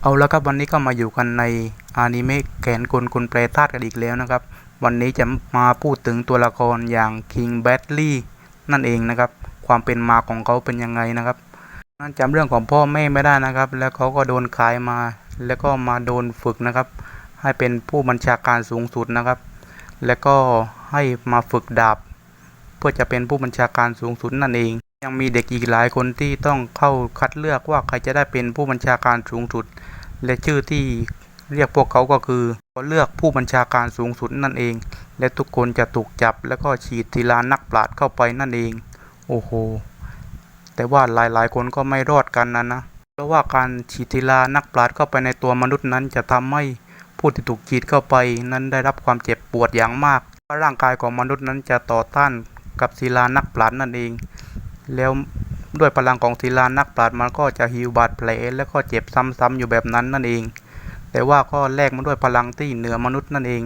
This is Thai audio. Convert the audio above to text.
เอาละครับวันนี้ก็มาอยู่กันในอนิเมะแขนกลแปรธาตุกันอีกแล้วนะครับวันนี้จะมาพูดถึงตัวละครอย่างคิงแบดลี่นั่นเองนะครับความเป็นมาของเขาเป็นยังไงนะครับนั่นจำเรื่องของพ่อแม่ไม่ได้นะครับแล้วเขาก็โดนขายมาแล้วก็มาโดนฝึกนะครับให้เป็นผู้บัญชาการสูงสุดนะครับแล้วก็ให้มาฝึกดาบเพื่อจะเป็นผู้บัญชาการสูงสุดนั่นเองยังมีเด็กอีกหลายคนที่ต้องเข้าคัดเลือกว่าใครจะได้เป็นผู้บัญชาการสูงสุดและชื่อที่เรียกพวกเขาก็คือเลือกผู้บัญชาการสูงสุดนั่นเองและทุกคนจะถูกจับแล้วก็ฉีดศิลานักปราชญ์เข้าไปนั่นเองโอ้โหแต่ว่าหลายๆคนก็ไม่รอดกันนะเพราะว่าการฉีดศิลานักปราชญ์เข้าไปในตัวมนุษย์นั้นจะทำให้ผู้ที่ถูกฉีดเข้าไปนั้นได้รับความเจ็บปวดอย่างมากเพราะร่างกายของมนุษย์นั้นจะต่อต้านกับศิลานักปราชญ์นั่นเองแล้วด้วยพลังของศิลานักปราชญ์มันก็จะฮีลบาดแผลและก็เจ็บซ้ำๆอยู่แบบนั้นนั่นเองแต่ว่าก็แลกมาด้วยพลังที่เหนือมนุษย์นั่นเอง